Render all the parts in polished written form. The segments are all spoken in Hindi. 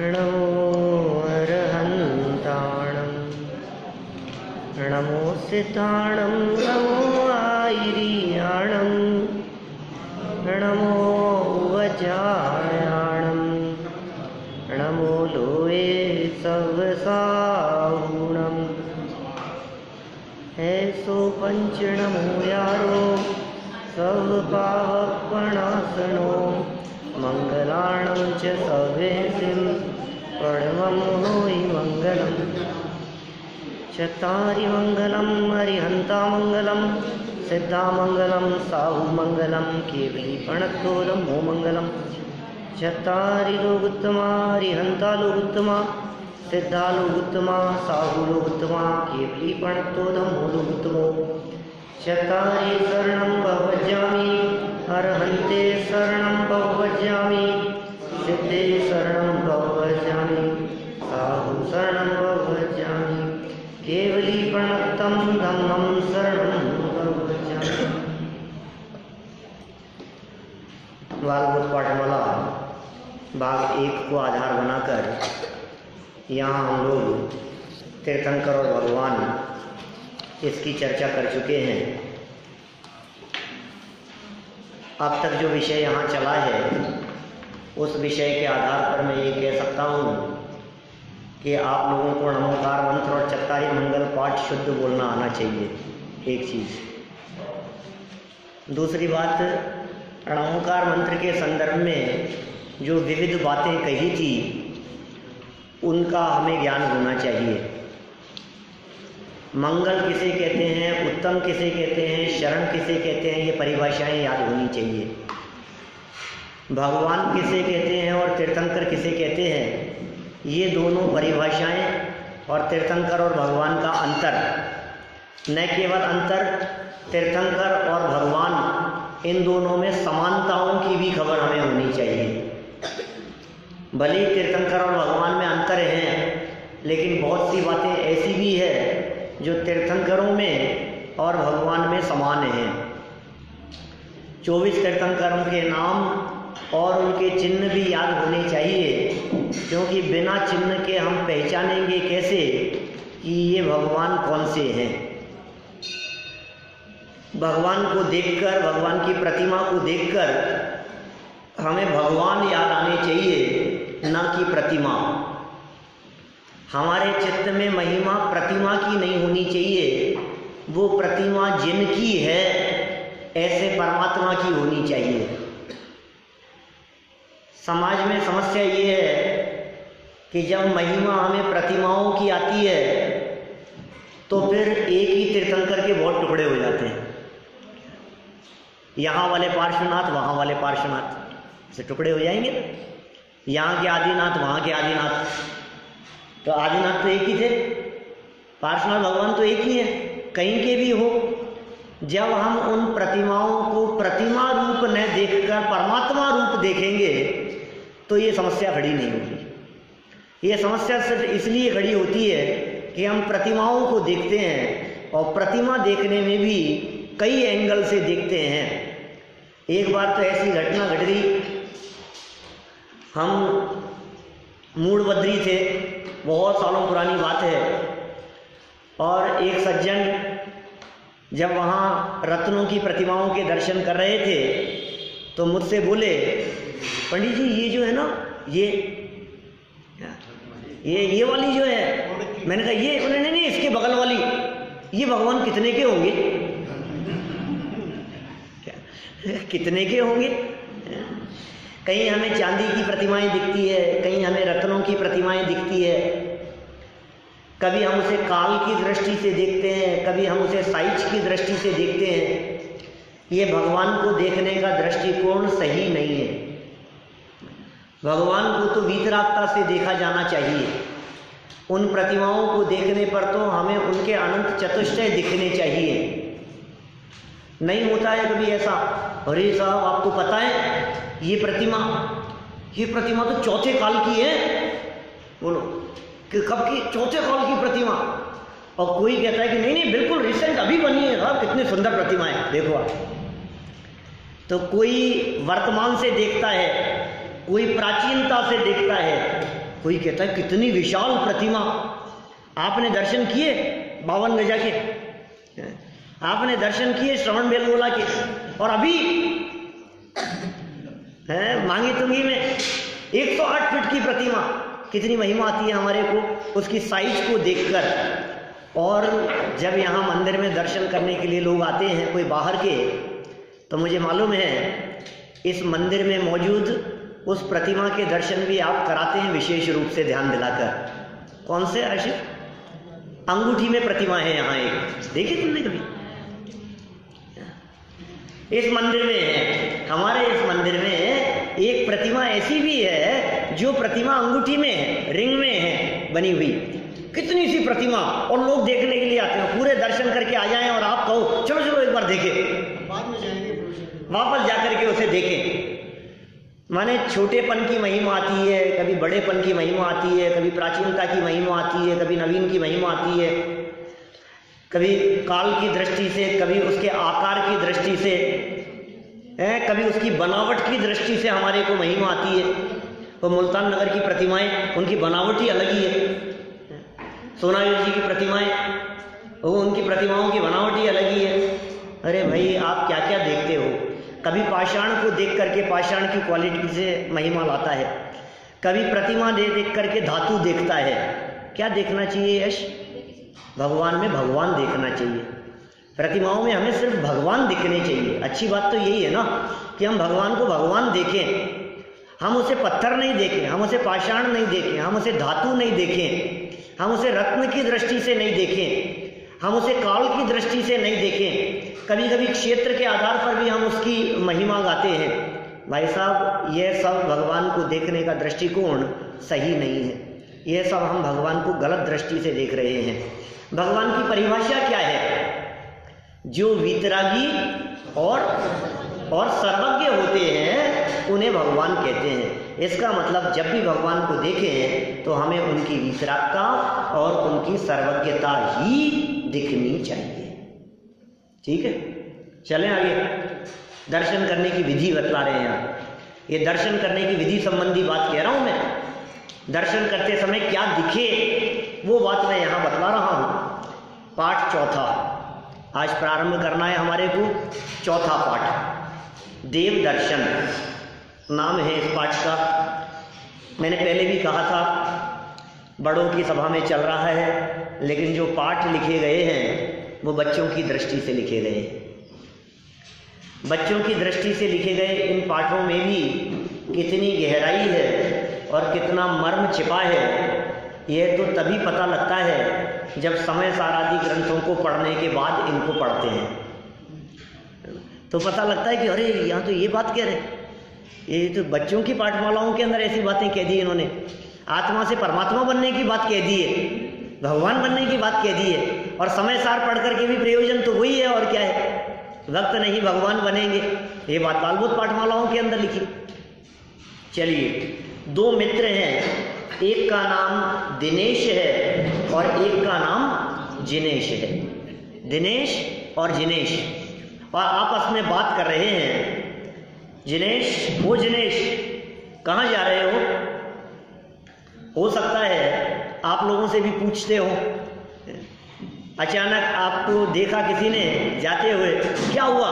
नमो अरहन्ताणं नमो सिताणं नमो आयरियाणं नमो वजायाणं नमो लोए सवसाहुणं ऐसो पंच नमो यारो सब पावपणासनो मंगलाणं च सवेसिं प्रणवं होई मंगलम् चत्तारि मंगलम् अरिहन्तामंगलम् सिद्धामंगलम् साहुमंगलम् केवलीपणत्तो धम्मो मंगलम् चत्तारि लोकोत्तमा अरिहन्ता लोकोत्तमा सिद्धा लोकोत्तमा साहु लोकोत्तमा केवलीपणत्तो धम्मो लोकोत्तमो चत्तारि शरणं भवज्यामि अरहन्ते शरणं भवज्यामि सिद्धे शरणं भवज्यामि साहु शरणं भवज्यामि केवलीपणत्तं धम्मं शरणं भवज्यामि। वाल्मीकि पाठमाला भाग 1 को आधार बनाकर यहाँ हम लोग तीर्थंकर और भगवान इसकी चर्चा कर चुके हैं। अब तक जो विषय यहाँ चला है उस विषय के आधार पर मैं ये कह सकता हूँ कि आप लोगों को नमोकार मंत्र और चत्तारी मंगल पाठ शुद्ध बोलना आना चाहिए, एक चीज़। दूसरी बात, नमोकार मंत्र के संदर्भ में जो विविध बातें कही थी उनका हमें ज्ञान होना चाहिए। मंगल किसे कहते हैं, उत्तम किसे कहते हैं, शरण किसे कहते हैं, ये परिभाषाएं याद होनी चाहिए। भगवान किसे कहते हैं और तीर्थंकर किसे कहते हैं, ये दोनों परिभाषाएं और तीर्थंकर और भगवान का अंतर, न केवल अंतर, तीर्थंकर और भगवान इन दोनों में समानताओं की भी खबर हमें होनी चाहिए। भले ही तीर्थंकर और भगवान में अंतर हैं, लेकिन बहुत सी बातें ऐसी भी है जो तीर्थंकरों में और भगवान में समान हैं। 24 तीर्थंकरों के नाम और उनके चिन्ह भी याद होने चाहिए, क्योंकि बिना चिन्ह के हम पहचानेंगे कैसे कि ये भगवान कौन से हैं। भगवान को देखकर, भगवान की प्रतिमा को देखकर हमें भगवान याद आने चाहिए, ना कि प्रतिमा। हमारे चित्त में महिमा प्रतिमा की नहीं होनी चाहिए, वो प्रतिमा जिनकी है ऐसे परमात्मा की होनी चाहिए। समाज में समस्या ये है कि जब महिमा हमें प्रतिमाओं की आती है तो फिर एक ही तीर्थंकर के बहुत टुकड़े हो जाते हैं। यहाँ वाले पार्श्वनाथ, वहाँ वाले पार्श्वनाथ से टुकड़े हो जाएंगे ना। यहाँ के आदिनाथ, वहाँ के आदिनाथ, तो आदिनाथ तो एक ही थे, पार्श्वनाथ भगवान तो एक ही है, कहीं के भी हो। जब हम उन प्रतिमाओं को प्रतिमा रूप न देखकर परमात्मा रूप देखेंगे तो ये समस्या खड़ी नहीं होगी। ये समस्या सिर्फ इसलिए खड़ी होती है कि हम प्रतिमाओं को देखते हैं और प्रतिमा देखने में भी कई एंगल से देखते हैं। एक बार तो ऐसी घटना घट गई, हम मूड़बद्री थे, बहुत सालों पुरानी बात है, और एक सज्जन जब वहाँ रत्नों की प्रतिमाओं के दर्शन कर रहे थे तो मुझसे बोले, पंडित जी ये जो है ना, ये वाली जो है, मैंने कहा ये, उन्होंने नहीं, इसके बगल वाली, ये भगवान कितने के होंगे? कितने के होंगे? कहीं हमें चांदी की प्रतिमाएं दिखती है, कहीं हमें रत्नों की प्रतिमाएं दिखती है, कभी हम उसे काल की दृष्टि से देखते हैं, कभी हम उसे साइज की दृष्टि से देखते हैं। ये भगवान को देखने का दृष्टिकोण सही नहीं है। भगवान को तो वीतरागता से देखा जाना चाहिए। उन प्रतिमाओं को देखने पर तो हमें उनके अनंत चतुष्टय दिखने चाहिए। नहीं होता है कभी ऐसा, अरे साहब आपको पता है ये प्रतिमा तो चौथे काल की है। बोलो कि कब की? चौथे काल की प्रतिमा। और कोई कहता है कि नहीं नहीं बिल्कुल रिसेंट अभी बनी है, साहब कितनी सुंदर प्रतिमा है, देखो आप। तो कोई वर्तमान से देखता है, कोई प्राचीनता से देखता है, कोई कहता है कितनी विशाल प्रतिमा, आपने दर्शन किए 52 गजा के, आपने दर्शन किए श्रवण बेलगोला के, और अभी है मांगी तुंगी में 108 फीट की प्रतिमा। कितनी महिमा आती है हमारे को उसकी साइज को देखकर। और जब यहाँ मंदिर में दर्शन करने के लिए लोग आते हैं कोई बाहर के, तो मुझे मालूम है इस मंदिर में मौजूद उस प्रतिमा के दर्शन भी आप कराते हैं विशेष रूप से ध्यान दिलाकर। कौन से आशिक? अंगूठी में प्रतिमा है यहाँ एक, देखिए तुमने कभी? इस मंदिर में है, हमारे इस मंदिर में एक प्रतिमा ऐसी भी है जो प्रतिमा अंगूठी में है, रिंग में है बनी हुई। कितनी सी प्रतिमा, और लोग देखने के लिए आते हैं। पूरे दर्शन करके आ जाएं और आप कहो चलो चलो एक बार देखें, बाद में जाएंगे, वापस जाकर के उसे देखें। माने छोटेपन की महिमा आती है, कभी बड़ेपन की महिमा आती है, कभी प्राचीनता की महिमा आती है, कभी नवीन की महिमा आती है, कभी काल की दृष्टि से, कभी उसके आकार की दृष्टि से, कभी उसकी बनावट की दृष्टि से हमारे को महिमा आती है। तो मुल्तान नगर की प्रतिमाएं, उनकी बनावट ही अलग ही है। सोनायुर जी की प्रतिमाएं, वो उनकी प्रतिमाओं की बनावट ही अलग ही है। अरे भाई आप क्या क्या देखते हो? कभी पाषाण को देख करके पाषाण की क्वालिटी से महिमा लाता है, कभी प्रतिमा देख करके धातु देखता है। क्या देखना चाहिए यश? भगवान में भगवान देखना चाहिए। प्रतिमाओं में हमें सिर्फ भगवान दिखने चाहिए। अच्छी बात तो यही है ना कि हम भगवान को भगवान देखें, हम उसे पत्थर नहीं देखें, हम उसे पाषाण नहीं देखें, हम उसे धातु नहीं देखें, हम उसे रत्न की दृष्टि से नहीं देखें, हम उसे काल की दृष्टि से नहीं देखें। कभी कभी क्षेत्र के आधार पर भी हम उसकी महिमा गाते हैं। भाई साहब यह सब भगवान को देखने का दृष्टिकोण सही नहीं है। यह सब हम भगवान को गलत दृष्टि से देख रहे हैं। भगवान की परिभाषा क्या है? जो वीतरागी और सर्वज्ञ होते हैं उन्हें भगवान कहते हैं। इसका मतलब जब भी भगवान को देखें तो हमें उनकी वीतरागता और उनकी सर्वज्ञता ही दिखनी चाहिए। ठीक है, चलें आगे। दर्शन करने की विधि बतला रहे हैं। ये दर्शन करने की विधि संबंधी बात कह रहा हूं मैं। दर्शन करते समय क्या दिखे वो बात मैं यहां बतला रहा हूं। पाठ चौथा आज प्रारंभ करना है हमारे को। चौथा पाठ देव दर्शन नाम है इस पाठ का। मैंने पहले भी कहा था बड़ों की सभा में चल रहा है, लेकिन जो पाठ लिखे गए हैं वो बच्चों की दृष्टि से लिखे गए। बच्चों की दृष्टि से लिखे गए इन पाठों में भी कितनी गहराई है और कितना मर्म छिपा है, यह तो तभी पता लगता है जब समय सारादि ग्रंथों को पढ़ने के बाद इनको पढ़ते हैं तो पता लगता है कि अरे यहाँ तो ये बात कह रहे हैं। ये तो बच्चों की पाठमालाओं के अंदर ऐसी बातें कह दी इन्होंने। आत्मा से परमात्मा बनने की बात कह दी है, भगवान बनने की बात कह दी है, और समय सार पढ़ करके भी प्रयोजन तो वही है और क्या है, वक्त नहीं भगवान बनेंगे। ये बात बालबोध पाठमालाओं के अंदर लिखी। चलिए, दो मित्र हैं, एक का नाम दिनेश है और एक का नाम जिनेश है। दिनेश और जिनेश और आपस में बात कर रहे हैं। जिनेश, वो जिनेश कहाँ जा रहे हो सकता है आप लोगों से भी पूछते हो। अचानक आपको देखा किसी ने जाते हुए, क्या हुआ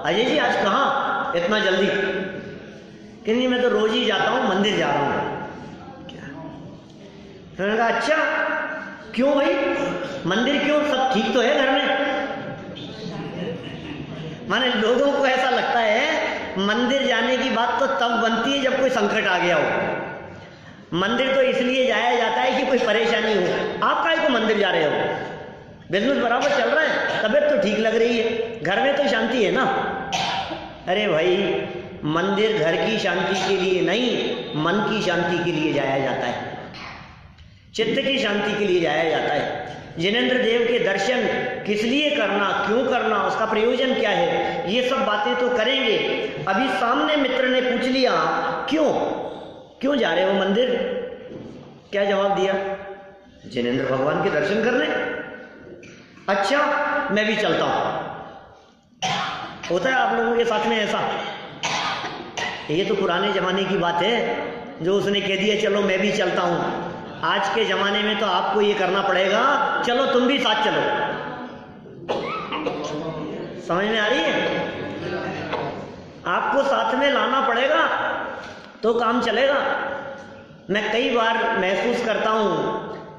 अजय जी आज कहाँ इतना जल्दी? कि नहीं मैं तो रोज ही जाता हूँ, मंदिर जा रहा हूँ। फिर मैंने कहा अच्छा क्यों भाई, मंदिर क्यों, सब ठीक तो है घर में? माने लोगों को ऐसा लगता है मंदिर जाने की बात तो तब बनती है जब कोई संकट आ गया हो। मंदिर तो इसलिए जाया जाता है कि कोई परेशानी हो। आप काहे को मंदिर जा रहे हो? बिजनेस बराबर चल रहा है, तबीयत तो ठीक लग रही है, घर में तो शांति है ना। अरे भाई मंदिर घर की शांति के लिए नहीं, मन की शांति के लिए जाया जाता है, चित्त की शांति के लिए जाया जाता है। जिनेंद्र देव के दर्शन किस लिए करना, क्यों करना, उसका प्रयोजन क्या है, ये सब बातें तो करेंगे। अभी सामने मित्र ने पूछ लिया क्यों जा रहे हो मंदिर? क्या जवाब दिया? जिनेंद्र भगवान के दर्शन करने। अच्छा मैं भी चलता हूं। होता है आप लोगों के साथ में ऐसा? ये तो पुराने जमाने की बात है। जो उसने कह दिया चलो मैं भी चलता हूँ। आज के ज़माने में तो आपको ये करना पड़ेगा, चलो तुम भी साथ चलो। समझ में आ रही है? आपको साथ में लाना पड़ेगा तो काम चलेगा। मैं कई बार महसूस करता हूँ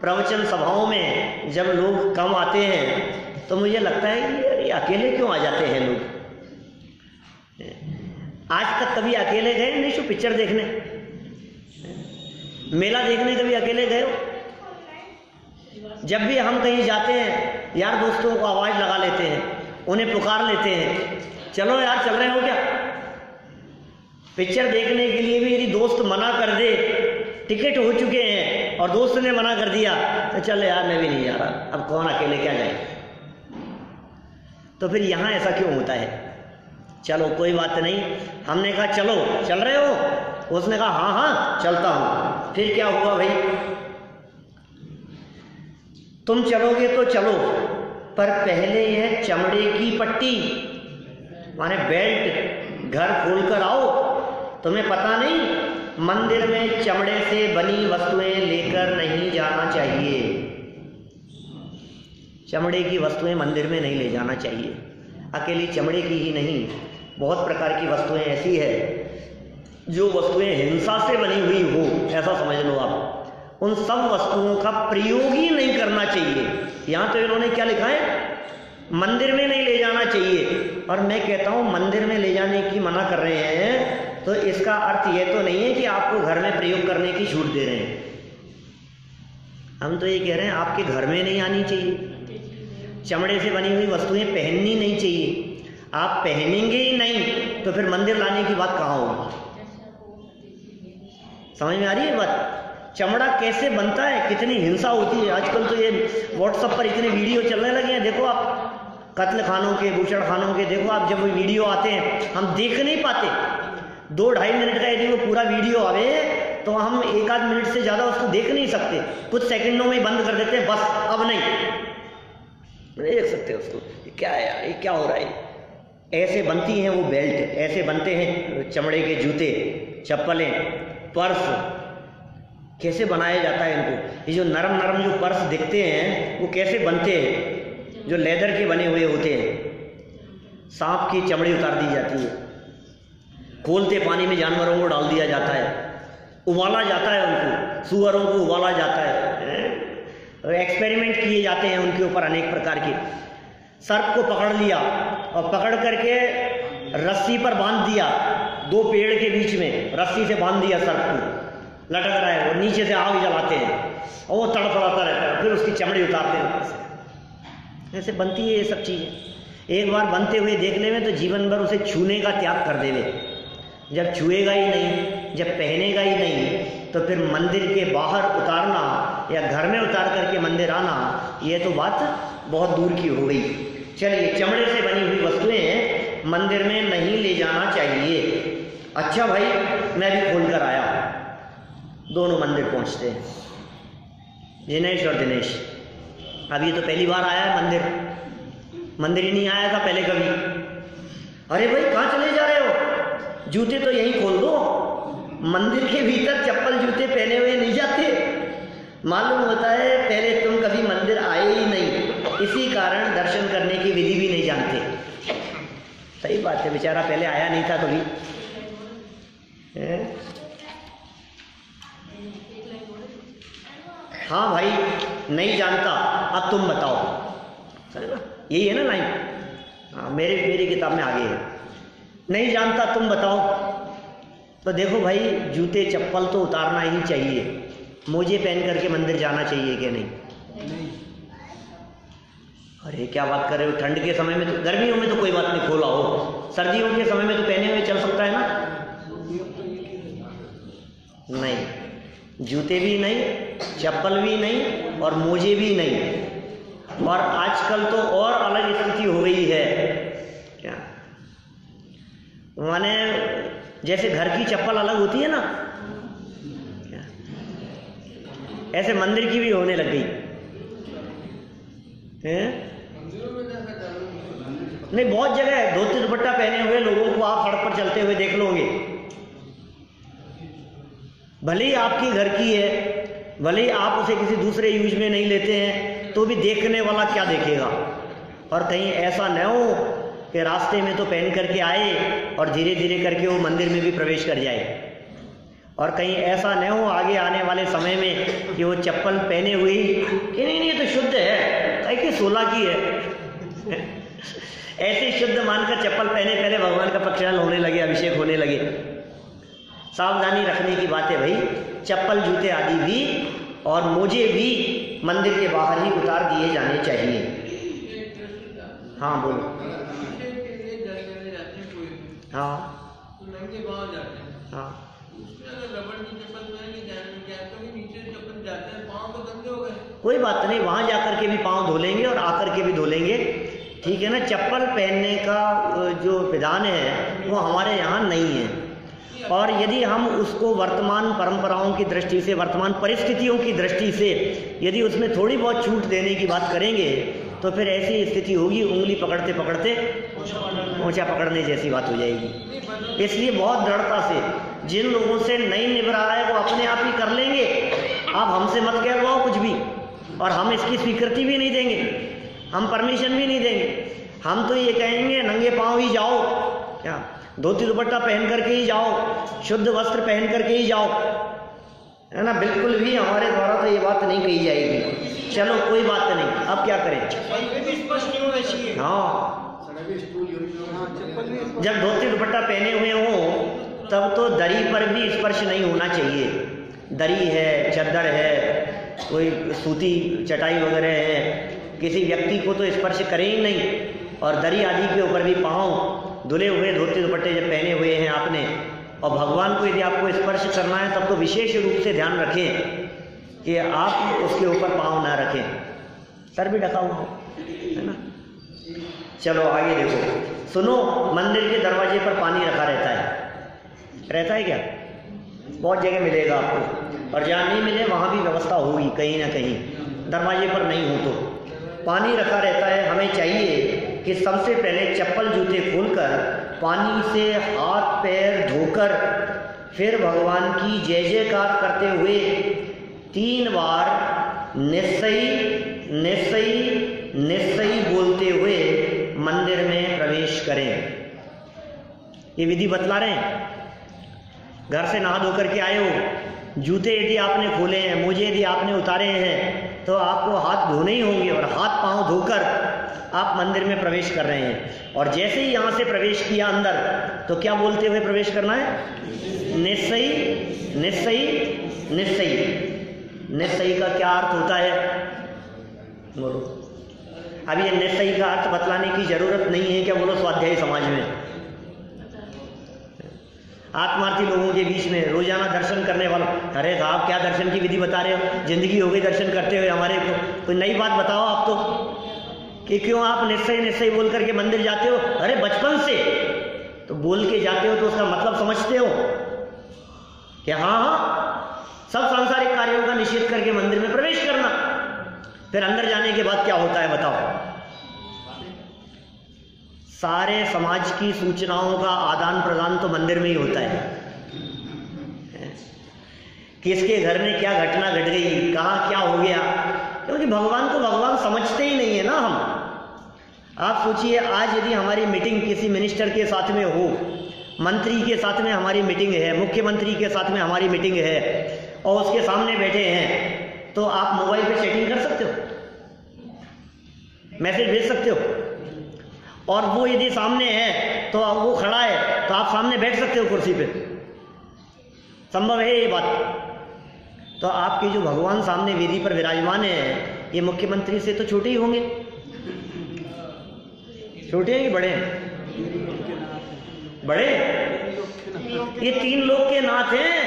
प्रवचन सभाओं में जब लोग कम आते हैं तो मुझे लगता है कि ये अकेले क्यों आ जाते हैं लोग। आज तक कभी अकेले गए नहीं शो पिक्चर देखने, मेला देखने कभी अकेले गए हो? जब भी हम कहीं जाते हैं यार दोस्तों को आवाज लगा लेते हैं, उन्हें पुकार लेते हैं, चलो यार चल रहे हो क्या? पिक्चर देखने के लिए भी यदि दोस्त मना कर दे, टिकट हो चुके हैं और दोस्त ने मना कर दिया तो चल यार मैं भी नहीं जा रहा, अब कौन अकेले क्या जाए। तो फिर यहां ऐसा क्यों होता है? चलो कोई बात नहीं, हमने कहा चलो चल रहे हो, उसने कहा हाँ हाँ चलता हूं। फिर क्या हुआ भाई? तुम चलोगे तो चलो, पर पहले यह चमड़े की पट्टी माने बेल्ट घर खोल कर आओ। तुम्हें पता नहीं मंदिर में चमड़े से बनी वस्तुएं लेकर नहीं जाना चाहिए। चमड़े की वस्तुएं मंदिर में नहीं ले जाना चाहिए। अकेली चमड़े की ही नहीं, बहुत प्रकार की वस्तुएं ऐसी है जो वस्तुएं हिंसा से बनी हुई हो, ऐसा समझ लो आप। उन सब वस्तुओं का प्रयोग ही नहीं करना चाहिए। यहां तो इन्होंने क्या लिखा है? मंदिर में नहीं ले जाना चाहिए। और मैं कहता हूं मंदिर में ले जाने की मना कर रहे हैं तो इसका अर्थ यह तो नहीं है कि आपको घर में प्रयोग करने की छूट दे रहे हैं। हम तो ये कह रहे हैं आपके घर में नहीं आनी चाहिए। चमड़े से बनी हुई वस्तुएं पहननी नहीं चाहिए। आप पहनेंगे ही नहीं तो फिर मंदिर लाने की बात कहाँ होगी? समझ में आ रही है बात? चमड़ा कैसे बनता है, कितनी हिंसा होती है। आजकल तो ये व्हाट्सएप पर इतने वीडियो चलने लगे हैं, देखो आप कत्ल खानों के, भूषण खानों के। देखो आप, जब वो वीडियो आते हैं हम देख नहीं पाते। 2-2.5 मिनट का यदि वो पूरा वीडियो आवे तो हम 1-8 मिनट से ज़्यादा उसको देख नहीं सकते, कुछ सेकंडों में ही बंद कर देते हैं, बस अब नहीं देख सकते उसको। क्या है यार, ये क्या हो रहा है? ऐसे बनती हैं वो बेल्ट, ऐसे बनते हैं चमड़े के जूते, चप्पलें, पर्स। कैसे बनाया जाता है इनको? ये जो नरम नरम जो पर्स दिखते हैं वो कैसे बनते हैं? जो लेदर के बने हुए होते हैं। सांप की चमड़ी उतार दी जाती है, खोलते पानी में जानवरों को डाल दिया जाता है, उबाला जाता है उनको, सुअरों को उबाला जाता है, एक्सपेरिमेंट किए जाते हैं उनके ऊपर अनेक प्रकार के। सर्प को पकड़ लिया और पकड़ करके रस्सी पर बांध दिया, 2 पेड़ के बीच में रस्सी से बांध दिया, सर्प को लटक रहा है, वो नीचे से आग जलाते हैं और वो तड़फड़ाता रहता है, फिर उसकी चमड़ी उतारते हैं ऊपर से। ऐसे बनती है ये सब चीज़ें। एक बार बनते हुए देखने में तो जीवन भर उसे छूने का त्याग कर देवे। जब छुएगा ही नहीं, जब पहनेगा ही नहीं, तो फिर मंदिर के बाहर उतारना या घर में उतार करके मंदिर आना, ये तो बात बहुत दूर की हो गई। चलिए, चमड़े से बनी हुई वस्तुएं मंदिर में नहीं ले जाना चाहिए। अच्छा भाई, मैं भी खोल कर आया। दोनों मंदिर पहुंचते हैं, जिनेश और दिनेश। अब ये तो पहली बार आया है मंदिर ही नहीं आया था पहले कभी। अरे भाई कहाँ चले जा रहे हो? जूते तो यहीं खोल दो, मंदिर के भीतर चप्पल जूते पहने हुए नहीं जाते। मालूम होता है पहले तुम कभी मंदिर आए ही नहीं, इसी कारण दर्शन करने की विधि भी नहीं जानते। सही बात है, बेचारा पहले आया नहीं था कभी। हाँ भाई, नहीं जानता, अब तुम बताओ। यही है ना लाइन? हाँ, मेरी किताब में आगे है, नहीं जानता तुम बताओ। तो देखो भाई, जूते चप्पल तो उतारना ही चाहिए। मोजे पहन करके मंदिर जाना चाहिए क्या नहीं? अरे क्या बात कर रहे हो? ठंड के समय में तो, गर्मियों में तो कोई बात नहीं, खोला हो। सर्दियों के समय में तो पहने हुए चल सकता है ना? नहीं, जूते भी नहीं, चप्पल भी नहीं और मोजे भी नहीं। और आजकल तो और अलग स्थिति हो गई है। क्या माने, जैसे घर की चप्पल अलग होती है ना, ऐसे मंदिर की भी होने लग गई है। नहीं, बहुत जगह है, धोती दुपट्टा पहने हुए लोगों को आप सड़क पर चलते हुए देख लोगे। भले ही आपकी घर की है, भले ही आप उसे किसी दूसरे यूज में नहीं लेते हैं, तो भी देखने वाला क्या देखेगा। और कहीं ऐसा न हो कि रास्ते में तो पहन करके आए और धीरे धीरे करके वो मंदिर में भी प्रवेश कर जाए, और कहीं ऐसा न हो आगे आने वाले समय में कि वो चप्पल पहने हुए ही कि नहीं ये तो शुद्ध है, कि 16 की है ऐसे शुद्ध मानकर चप्पल पहने पहले भगवान का प्रक्षालन होने लगे, अभिषेक होने लगे। सावधानी रखने की बात है भाई। चप्पल जूते आदि भी और मोजे भी मंदिर के बाहर ही उतार दिए जाने चाहिए। हाँ बोलो। हाँ हाँ कोई बात नहीं, वहां जाकर के भी पाँव धो लेंगे और आकर के भी धो लेंगे, ठीक है ना। चप्पल पहनने का जो विधान है वो हमारे यहाँ नहीं है, और यदि हम उसको वर्तमान परंपराओं की दृष्टि से, वर्तमान परिस्थितियों की दृष्टि से यदि उसमें थोड़ी बहुत छूट देने की बात करेंगे तो फिर ऐसी स्थिति होगी, उंगली पकड़ते पकड़ते ऊंचा पकड़ने जैसी बात हो जाएगी। इसलिए बहुत दृढ़ता से जिन लोगों से नहीं निभ रहा है वो अपने आप ही कर लेंगे, आप हमसे मत कहलवाओ कुछ भी, और हम इसकी स्वीकृति भी नहीं देंगे, हम परमिशन भी नहीं देंगे। हम तो ये कहेंगे नंगे पाँव ही जाओ, क्या धोती दुपट्टा पहन करके ही जाओ, शुद्ध वस्त्र पहन करके ही जाओ, है ना। बिल्कुल भी हमारे द्वारा तो ये बात नहीं कही जाएगी। चलो कोई बात नहीं, अब क्या करें। हाँ जब धोती दुपट्टा पहने हुए हो तब तो दरी पर भी स्पर्श नहीं होना चाहिए। दरी है, चद्दर है, कोई सूती चटाई वगैरह है, किसी व्यक्ति को तो स्पर्श करें ही नहीं। और दरी आदि के ऊपर भी पाँव धुले हुए धोती दुपट्टे जब पहने हुए हैं आपने, और भगवान को यदि आपको स्पर्श करना है तब तो विशेष रूप से ध्यान रखें कि आप उसके ऊपर पाँव ना रखें, सर भी ढका हुआ है ना। चलो आगे देखो, सुनो। मंदिर के दरवाजे पर पानी रखा रहता है क्या? बहुत जगह मिलेगा आपको, और जहाँ नहीं मिले वहाँ भी व्यवस्था होगी कहीं ना कहीं, दरवाजे पर नहीं हो तो पानी रखा रहता है। हमें चाहिए कि सबसे पहले चप्पल जूते खोलकर पानी से हाथ पैर धोकर फिर भगवान की जय जयकार करते हुए 3 बार निस्सई निस्सई निस्सई बोलते हुए मंदिर में प्रवेश करें। ये विधि बतला रहे हैं। घर से नहा धो करके आए हो, जूते यदि आपने खोले हैं, मोजे यदि आपने उतारे हैं, तो आपको हाथ धोने ही होंगे, और हाथ पांव धोकर आप मंदिर में प्रवेश कर रहे हैं। और जैसे ही यहाँ से प्रवेश किया अंदर, तो क्या बोलते हुए प्रवेश करना है? निस्सई निस्सई निस्सई। निस्सई का क्या अर्थ होता है बोलो? अब ये निस्सई का अर्थ बतलाने की जरूरत नहीं है क्या बोलो स्वाध्यायी समाज में? आत्मार्थी लोगों के बीच में रोजाना दर्शन करने वालों, अरे साहब क्या दर्शन की विधि बता रहे हो, जिंदगी हो गई दर्शन करते हुए हमारे को, कोई नई बात बताओ आप तो, कि क्यों आप निस्सई निस्सई बोल करके मंदिर जाते हो? अरे बचपन से तो बोल के जाते हो तो उसका मतलब समझते हो कि हाँ सब सांसारिक कार्यों का निषेध करके मंदिर में प्रवेश करना। फिर अंदर जाने के बाद क्या होता है बताओ? सारे समाज की सूचनाओं का आदान प्रदान तो मंदिर में ही होता है। किसके घर में क्या घटना घट गई, कहाँ क्या हो गया, क्योंकि भगवान को भगवान समझते ही नहीं है ना हम। आप सोचिए, आज यदि हमारी मीटिंग किसी मिनिस्टर के साथ में हो, मंत्री के साथ में हमारी मीटिंग है, मुख्यमंत्री के साथ में हमारी मीटिंग है, और उसके सामने बैठे हैं, तो आप मोबाइल पे चैटिंग कर सकते हो, मैसेज भेज सकते हो, और वो यदि सामने है तो वो खड़ा है तो आप सामने बैठ सकते हो कुर्सी पे, संभव है ये बात। तो आपके जो भगवान सामने वेदी पर विराजमान है, ये मुख्यमंत्री से तो छोटे ही होंगे, छोटे हैं कि बड़े हैं? बड़े। ये 3 लोग के नाथ हैं,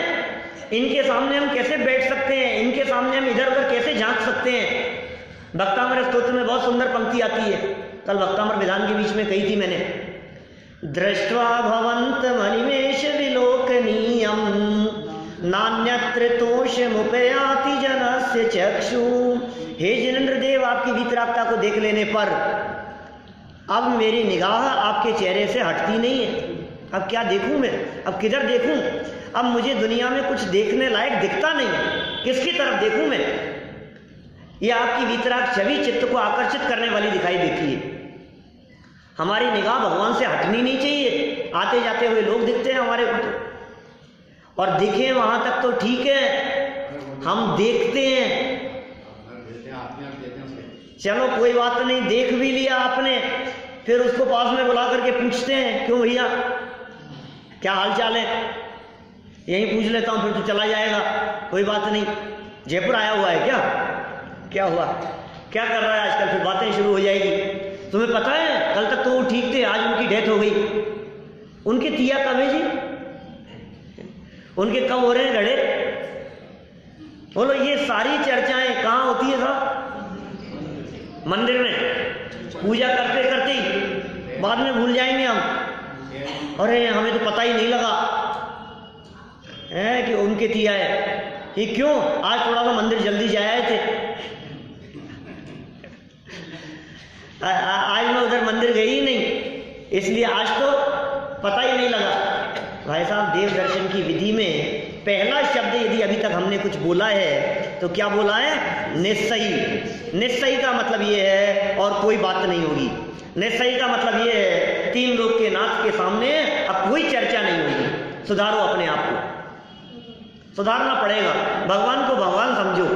इनके सामने हम कैसे बैठ सकते हैं, इनके सामने हम इधर उधर कैसे झांक सकते हैं? भक्तामृत स्तोत्र में बहुत सुंदर पंक्ति आती है, कल भक्तामृत विधान के बीच में कही थी मैंने। दृष्ट्वा भवंत मनिमेष विलोकनीयम नान्यत्र तोषमुपयाति जनस्य चक्षु। हे जिनेंद्र देव, आपकी वितरागता को देख लेने पर अब मेरी निगाह आपके चेहरे से हटती नहीं है, अब क्या देखूं मैं, अब किधर देखूं, अब मुझे दुनिया में कुछ देखने लायक दिखता नहीं, किसकी तरफ देखूं मैं। ये आपकी वीतराग छवि चित्त को आकर्षित करने वाली दिखाई देती है। हमारी निगाह भगवान से हटनी नहीं चाहिए। आते जाते हुए लोग दिखते हैं हमारे को, और दिखे वहां तक तो ठीक है, हम देखते हैं, चलो कोई बात नहीं, देख भी लिया आपने, फिर उसको पास में बुला करके पूछते हैं, क्यों भैया क्या हाल चाल है, यहीं पूछ लेता हूँ, फिर तो चला जाएगा, कोई बात नहीं, जयपुर आया हुआ है क्या हुआ, क्या कर रहा है आजकल, फिर बातें शुरू हो जाएगी। तुम्हें पता है कल तक तो वो ठीक थे, आज उनकी डेथ हो गई। उनके तिया कब है जी, उनके कब हो रहे हैं घड़े, बोलो। ये सारी चर्चाएं कहाँ होती है साहब, मंदिर में पूजा करते करते ही बाद में भूल जाएंगे हम, अरे हमें तो पता ही नहीं लगा है कि उनके तिया है। ये क्यों, आज थोड़ा सा मंदिर जल्दी जा आए थे, आज मैं उधर मंदिर गई ही नहीं, इसलिए आज तो पता ही नहीं लगा। भाई साहब, देव दर्शन की विधि में पहला शब्द यदि अभी तक हमने कुछ बोला है तो क्या बोला है, निश्चयी। निश्चयी का मतलब ये है और कोई बात नहीं होगी। निश्चयी का मतलब ये है, तीन लोग के नाथ के सामने अब कोई चर्चा नहीं होगी। सुधारो अपने आप को, सुधारना पड़ेगा। भगवान को भगवान समझो,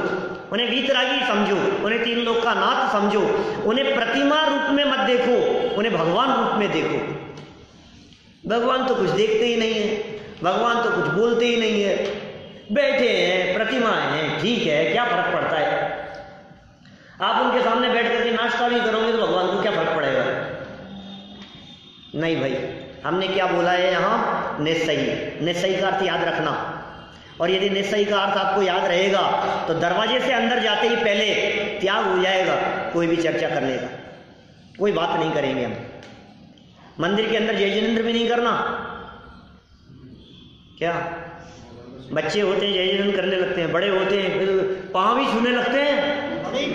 उन्हें वीतरागी समझो, उन्हें तीन लोग का नाथ समझो, उन्हें प्रतिमा रूप में मत देखो, उन्हें भगवान रूप में देखो। भगवान तो कुछ देखते ही नहीं है, भगवान तो कुछ बोलते ही नहीं है, बैठे हैं, प्रतिमाएं हैं, ठीक है, क्या फर्क पड़ता है। आप उनके सामने बैठ करके नाश्ता भी करोगे तो भगवान को क्या फर्क पड़ेगा। नहीं भाई, हमने क्या बोला है यहाँ, निश्चयी। निश्चयी का अर्थ याद रखना, और यदि निश्चयी का अर्थ आपको याद रहेगा तो दरवाजे से अंदर जाते ही पहले त्याग हो जाएगा कोई भी चर्चा करने का, कोई बात नहीं करेंगे हम। मंदिर के अंदर जय जिनेंद्र भी नहीं करना, क्या बच्चे होते हैं जय जिनेंद्र करने लगते हैं, बड़े होते हैं फिर पाँव भी छूने लगते हैं, बड़े ही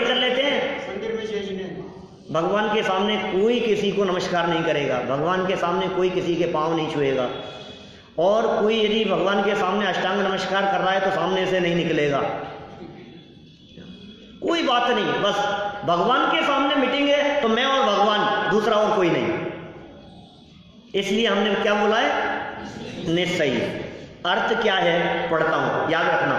कर लेते हैं मंदिर में जय जिनेंद्र। भगवान के सामने कोई किसी को नमस्कार नहीं करेगा, भगवान के सामने कोई किसी के पाँव नहीं छुएगा, और कोई यदि भगवान के सामने अष्टांग नमस्कार कर रहा है तो सामने से नहीं निकलेगा, कोई बात नहीं। बस भगवान के सामने मीटिंग है तो मैं और भगवान, दूसरा और कोई नहीं। इसलिए हमने क्या बोला है, निश्चयी। अर्थ क्या है, पढ़ता हूं, याद रखना।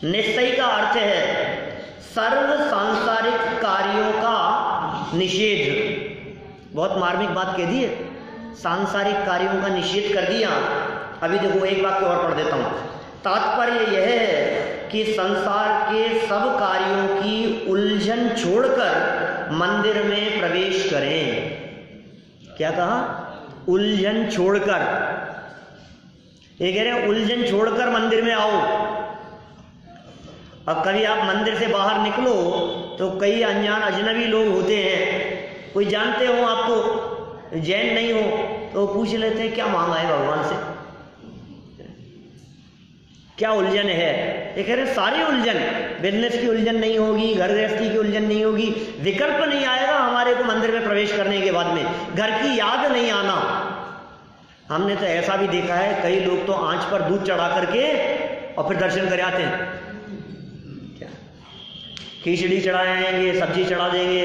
निश्चयी का अर्थ है सर्व सांसारिक कार्यों का निषेध। बहुत मार्मिक बात कह दी है, सांसारिक कार्यों का निषेध कर दिया। अभी देखो एक वाक्य और पढ़ देता हूं। तात्पर्य यह है कि संसार के सब कार्यों की उलझन छोड़कर मंदिर में प्रवेश करें। क्या कहा, उलझन छोड़कर। ये कह रहे हैं उलझन छोड़कर मंदिर में आओ। अब कभी आप मंदिर से बाहर निकलो तो कई अनजान अजनबी लोग होते हैं, कोई जानते हो आपको, जैन नहीं हो तो पूछ लेते हैं क्या मांगा है भगवान से, क्या उलझन है। ये कह रहे सारी उलझन, बिजनेस की उलझन नहीं होगी, घर गृहस्थी की उलझन नहीं होगी, विकल्प नहीं आएगा हमारे को मंदिर में प्रवेश करने के बाद में, घर की याद नहीं आना। हमने तो ऐसा भी देखा है, कई लोग तो आंच पर दूध चढ़ा करके और फिर दर्शन कर आते हैं। क्या खिचड़ी चढ़ाएंगे, सब्जी चढ़ा देंगे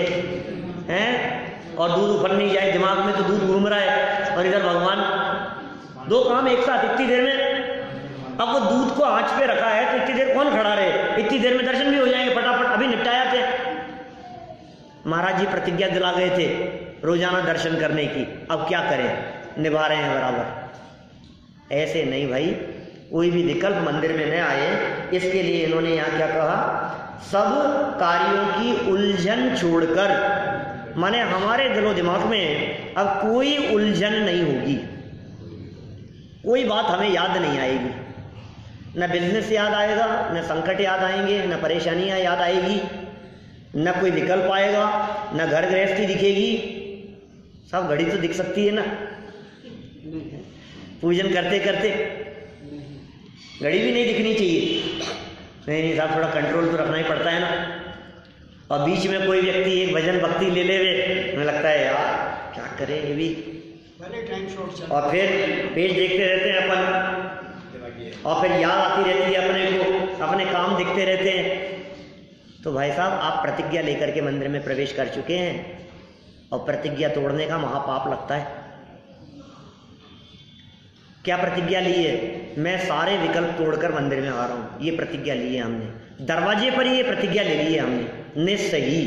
हैं, और दूध उफल नहीं जाए दिमाग में तो दूध घूम रहा है, और इधर भगवान। दो काम एक साथ इतनी देर में। अब वो दूध को आंच पे रखा है तो इतनी देर कौन खड़ा रहे, इतनी देर में दर्शन भी हो जाएंगे फटाफट, अभी निपटाया थे। महाराज जी प्रतिज्ञा दिला गए थे रोजाना दर्शन करने की, अब क्या करें, निभा रहे हैं बराबर। ऐसे नहीं भाई, कोई भी विकल्प मंदिर में न आए, इसके लिए इन्होंने यहाँ क्या कहा, सब कार्यों की उलझन छोड़कर। माने हमारे दिलो दिमाग में अब कोई उलझन नहीं होगी, कोई बात हमें याद नहीं आएगी, न बिजनेस याद आएगा, न संकट याद आएंगे, न परेशानियां याद आएगी, न कोई विकल्प आएगा, न घर गृहस्थी दिखेगी। सब घड़ी तो दिख सकती है ना, पूजन करते करते घड़ी भी नहीं दिखनी चाहिए। नहीं साहब, थोड़ा कंट्रोल तो रखना ही पड़ता है ना। और बीच में कोई व्यक्ति एक भजन भक्ति ले ले, हमें लगता है यार क्या करे, ये भी और फिर पेज देखते रहते हैं अपन, और फिर याद आती रहती है अपने को, अपने काम दिखते रहते हैं। तो भाई साहब, आप प्रतिज्ञा लेकर के मंदिर में प्रवेश कर चुके हैं और प्रतिज्ञा तोड़ने का महापाप लगता है। क्या प्रतिज्ञा ली है? मैं सारे विकल्प तोड़कर मंदिर में आ रहा हूं, ये प्रतिज्ञा ली है हमने। दरवाजे पर ही ये प्रतिज्ञा ले ली है हमने, निस्सही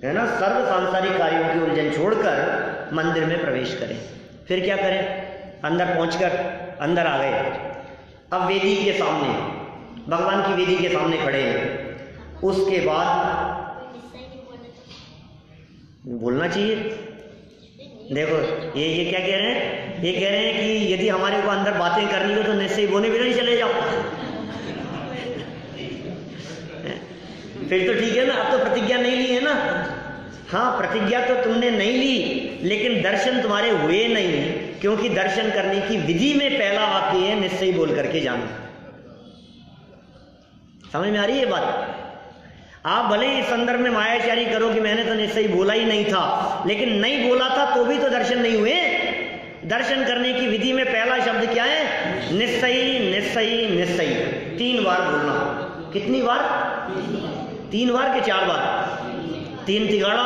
है ना। सर्व सांसारिक कार्यों की उलझन छोड़कर मंदिर में प्रवेश करें। फिर क्या करें? अंदर पहुंचकर अंदर आ गए, अब वेदी के सामने, भगवान की वेदी के सामने खड़े हैं। उसके बाद बोलना चाहिए। देखो ये क्या कह रहे हैं? ये कह रहे हैं कि यदि हमारे को अंदर बातें करनी हो तो निश्चय बोने भी नहीं चले जाओ। फिर तो ठीक है ना, अब तो प्रतिज्ञा नहीं ली है ना। हाँ, प्रतिज्ञा तो तुमने नहीं ली, लेकिन दर्शन तुम्हारे हुए नहीं, क्योंकि दर्शन करने की विधि में पहला वाक्य है निश्चय बोल करके जाना। समझ में आ रही है बात? आप भले ही इस संदर्भ में मायाचारी करो कि मैंने तो निश्चय बोला ही नहीं था, लेकिन नहीं बोला था तो भी तो दर्शन नहीं हुए। दर्शन करने की विधि में पहला शब्द क्या है? निश्चय, निश्चय, निश्चय। 3 बार बोलना। कितनी बार? 3 बार के 4 बार? 3 तिगाड़ा,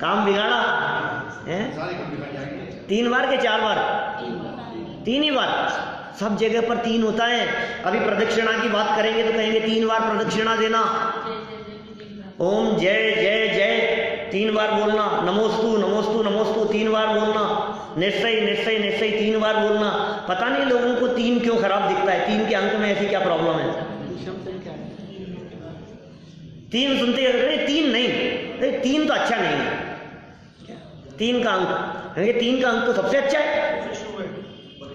काम बिगाड़ा है। 3 बार के 4 बार? 3 ही बार। सब जगह पर 3 होता है। अभी प्रदक्षिणा की बात करेंगे तो कहेंगे 3 बार प्रदक्षिणा देना। ओम जय जय जय 3 बार बोलना। नमोस्तु नमोस्तु नमोस्तु 3 बार बोलना। निश्चय निश्चय निश्चय 3 बार बोलना। पता नहीं लोगों को 3 क्यों खराब दिखता है। 3 के अंक में ऐसी क्या प्रॉब्लम है? 3 सुनते हैं, 3 नहीं, 3 तो अच्छा नहीं है। 3 का अंक, 3 का अंक तो सबसे अच्छा है।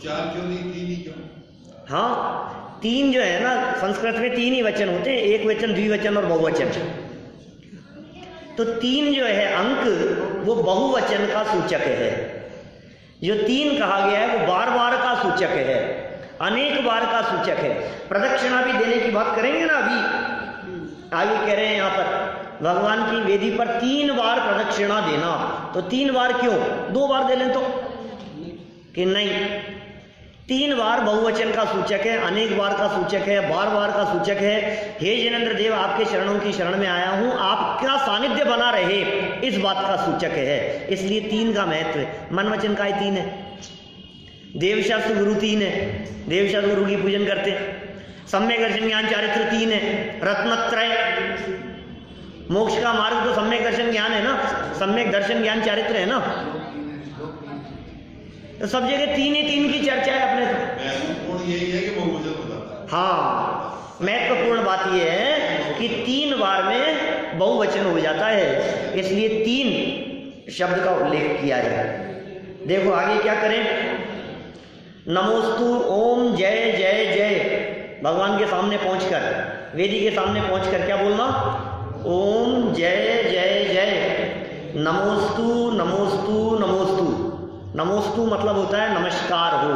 4 क्यों नहीं, 3 ही क्यों? हाँ, 3 जो है ना, संस्कृत में 3 ही वचन होते हैं, एक वचन, द्विवचन और बहुवचन। तो 3 जो है अंक, वो बहुवचन का सूचक है। जो 3 कहा गया है वो बार बार का सूचक है, अनेक बार का सूचक है। प्रदक्षिणा भी देने की बात करेंगे ना, अभी आगे कह रहे हैं यहाँ पर भगवान की वेदी पर 3 बार प्रदक्षिणा देना। तो 3 बार क्यों? 2 बार दे लें तो कि नहीं। 3 बार बहुवचन का सूचक है, अनेक बार का सूचक है, बार बार का सूचक है। हे जिनेंद्र देव, आपके चरणों की शरण में आया हूं, आपका सानिध्य बना रहे, इस बात का सूचक है। इसलिए 3 का महत्व है। मन वचन का 3 है, देवशास्त्र गुरु 3 है, देवशास्त्र गुरु की पूजन करते हैं। सम्यक दर्शन ज्ञान चारित्र 3 है, रत्नत्रय। मोक्ष का मार्ग तो सम्यक दर्शन ज्ञान है ना, सम्यक दर्शन ज्ञान चारित्र है ना। तो सब जगह 3 की चर्चा है अपने। तो महत्वपूर्ण यही है कि बहुवचन हो जाता है। हाँ, महत्वपूर्ण बात यह है कि 3 बार में बहुवचन हो जाता है, इसलिए 3 शब्द का उल्लेख किया है। देखो आगे क्या करें? नमोस्तु ओम जय जय जय। भगवान के सामने पहुंचकर, वेदी के सामने पहुंचकर क्या बोलना? ओम जय जय जय। नमोस्तु नमोस्तु नमोस्तु। नमोस्तु मतलब होता है नमस्कार हो,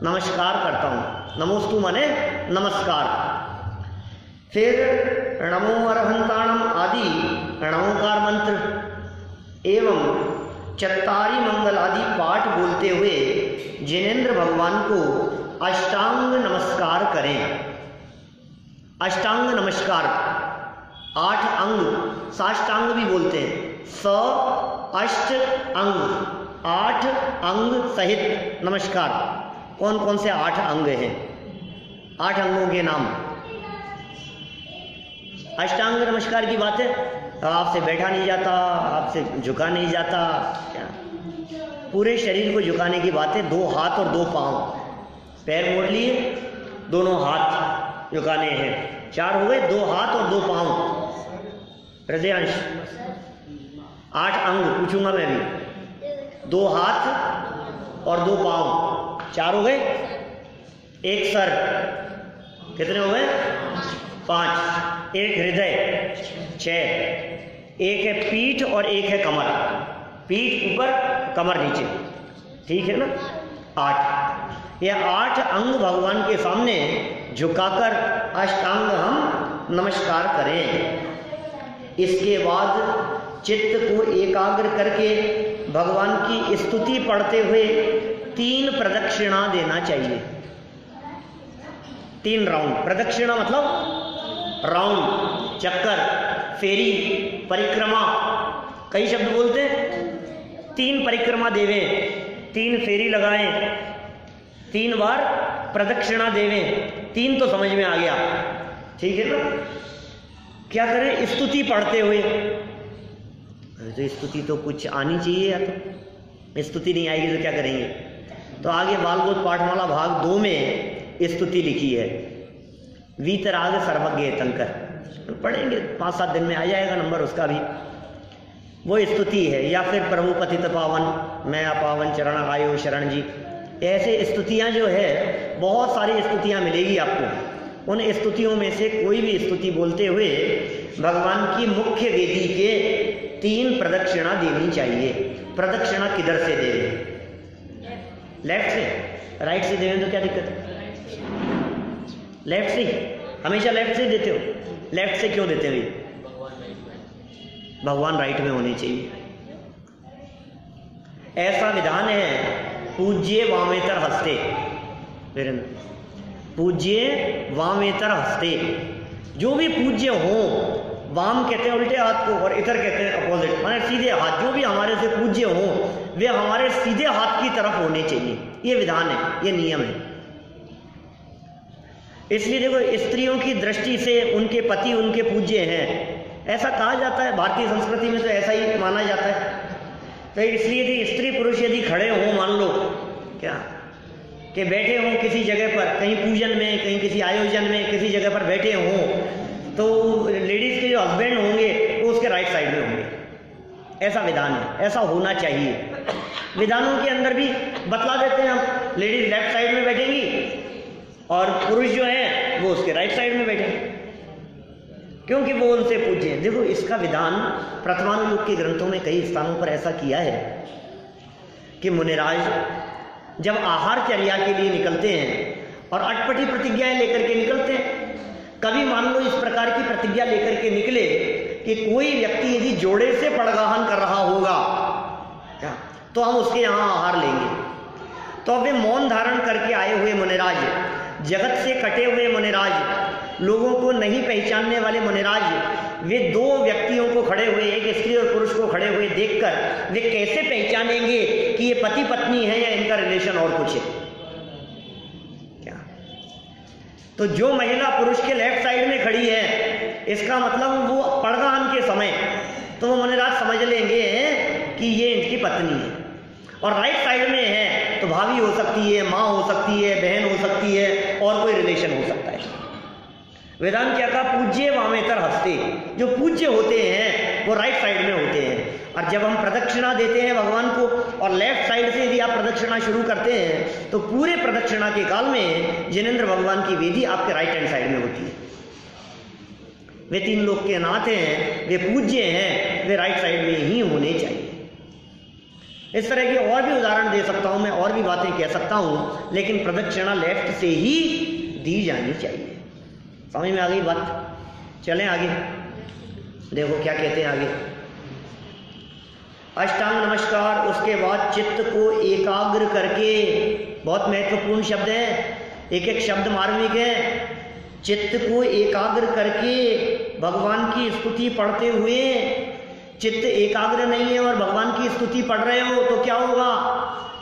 नमस्कार करता हूं। नमोस्तु माने नमस्कार। फिर नमो अरहंताणम आदि नमोकार मंत्र एवं चत्तारी मंगल आदि पाठ बोलते हुए जिनेंद्र भगवान को अष्टांग नमस्कार करें। अष्टांग नमस्कार, 8 अंग, साष्टांग भी बोलते हैं। स अष्ट अंग, 8 अंग सहित नमस्कार। कौन कौन से 8 अंग हैं? 8 अंगों के नाम। अष्टांग नमस्कार की बात है, आपसे बैठा नहीं जाता, आपसे झुका नहीं जाता, क्या पूरे शरीर को झुकाने की बात है। 2 हाथ और 2 पांव, पैर मोड़ लिए, दोनों हाथ झुकाने हैं। 4 हो गए, 2 हाथ और 2 पांव। हृदयांश 8 अंग पूछूंगा मैं भी। 2 हाथ और 2 पांव, 4 हो गए। 1 सर, कितने हो गए? 5। 1 हृदय, 6। 1 है पीठ और 1 है कमर। पीठ ऊपर, कमर नीचे, ठीक है ना? 8। यह 8 अंग भगवान के सामने झुकाकर अष्टांग हम नमस्कार करें। इसके बाद चित्त को एकाग्र करके भगवान की स्तुति पढ़ते हुए 3 प्रदक्षिणा देना चाहिए। 3 राउंड। प्रदक्षिणा मतलब राउंड, चक्कर, फेरी, परिक्रमा, कई शब्द बोलते हैं। 3 परिक्रमा देवे, 3 फेरी लगाएं, 3 बार प्रदक्षिणा देवें। 3 तो समझ में आ गया, ठीक है ना। क्या करें? स्तुति पढ़ते हुए। तो स्तुति तो कुछ आनी चाहिए, या तो स्तुति नहीं आएगी तो क्या करेंगे? तो आगे बालगोत पाठमाला भाग 2 में स्तुति लिखी है, वीतराग सर्वज्ञ तंकर। पढ़ेंगे, 5-7 दिन में आ जाएगा नंबर उसका भी। वो स्तुति है। या फिर प्रभु पतित पावन, मैं अपावन चरण आयो शरण जी। ऐसे स्तुतियाँ जो है, बहुत सारी स्तुतियाँ मिलेगी आपको। उन स्तुतियों में से कोई भी स्तुति बोलते हुए भगवान की मुख्य वेदी के 3 प्रदक्षिणा देनी चाहिए। प्रदक्षिणा किधर से देवें? लेफ्ट से? राइट से देवें तो क्या दिक्कत है? लेफ्ट से? हमेशा लेफ्ट से देते हो? लेफ्ट से क्यों देते हो? भगवान राइट में होने चाहिए, ऐसा विधान है। पूज्य वामेतर हस्ते, पूज्य वामेतर हस्ते। जो भी पूज्य हो, वाम कहते हैं उल्टे हाथ को और इतर कहते हैं अपोजिट, माने सीधे हाथ। जो भी हमारे से पूज्य हो वे हमारे सीधे हाथ की तरफ होने चाहिए। ये विधान है, ये नियम है। इसलिए देखो, स्त्रियों की दृष्टि से उनके पति उनके पूज्य हैं, ऐसा कहा जाता है। भारतीय संस्कृति में तो ऐसा ही माना जाता है। तो इसलिए यदि स्त्री पुरुष यदि खड़े हों, मान लो क्या कि बैठे हों किसी जगह पर, कहीं पूजन में, कहीं किसी आयोजन में, किसी जगह पर बैठे हों, तो लेडीज के जो हस्बैंड होंगे वो उसके राइट साइड में होंगे। ऐसा विधान है, ऐसा होना चाहिए। विधानों के अंदर भी बतला देते हैं हम, लेडीज लेफ्ट साइड में बैठेंगी और पुरुष जो है वो उसके राइट साइड में बैठेंगे, क्योंकि वो उनसे पूज्य हैं। देखो, इसका विधान प्रथमानुयोग के ग्रंथों में कई स्थानों पर ऐसा किया है कि मुनिराज जब आहारचर्या के लिए निकलते हैं और अटपटी प्रतिज्ञाएं लेकर के निकलते हैं। कभी मान लो इस प्रकार की प्रतिज्ञा लेकर के निकले कि कोई व्यक्ति यदि जोड़े से पड़गाहन कर रहा होगा तो हम उसके यहाँ आहार लेंगे। तो वे मौन धारण करके आए हुए मुनिराज, जगत से कटे हुए मुनिराज, लोगों को नहीं पहचानने वाले मुनिराज, वे 2 व्यक्तियों को खड़े हुए, एक स्त्री और पुरुष को खड़े हुए देखकर वे कैसे पहचानेंगे कि ये पति पत्नी है या इनका रिलेशन और कुछ है क्या? तो जो महिला पुरुष के लेफ्ट साइड में खड़ी है, इसका मतलब वो पड़गाहन के समय तो वो मुनिराज समझ लेंगे कि ये इनकी पत्नी है। और राइट साइड में है तो भाभी हो सकती है, माँ हो सकती है, बहन हो सकती है, और कोई रिलेशन हो सकता है। वेदांत क्या कहा? पूज्य वामेतर हस्ते। जो पूज्य होते हैं वो राइट साइड में होते हैं। और जब हम प्रदक्षिणा देते हैं भगवान को और लेफ्ट साइड से यदि आप प्रदक्षिणा शुरू करते हैं तो पूरे प्रदक्षिणा के काल में जिनेंद्र भगवान की वेदी आपके राइट हैंड साइड में होती है। वे 3 लोक के नाथ हैं, वे पूज्य हैं, वे राइट साइड में ही होने चाहिए। इस तरह के और भी उदाहरण दे सकता हूं मैं, और भी बातें कह सकता हूं, लेकिन प्रदक्षिणा लेफ्ट से ही दी जानी चाहिए। समझ में आ गई बात? चलें आगे, देखो क्या कहते हैं आगे। अष्टांग नमस्कार, उसके बाद चित्त को एकाग्र करके, बहुत महत्वपूर्ण शब्द है, एक एक शब्द मार्मिक है। चित्त को एकाग्र करके भगवान की स्तुति पढ़ते हुए, चित्त एकाग्र नहीं है और भगवान की स्तुति पढ़ रहे हो तो क्या होगा?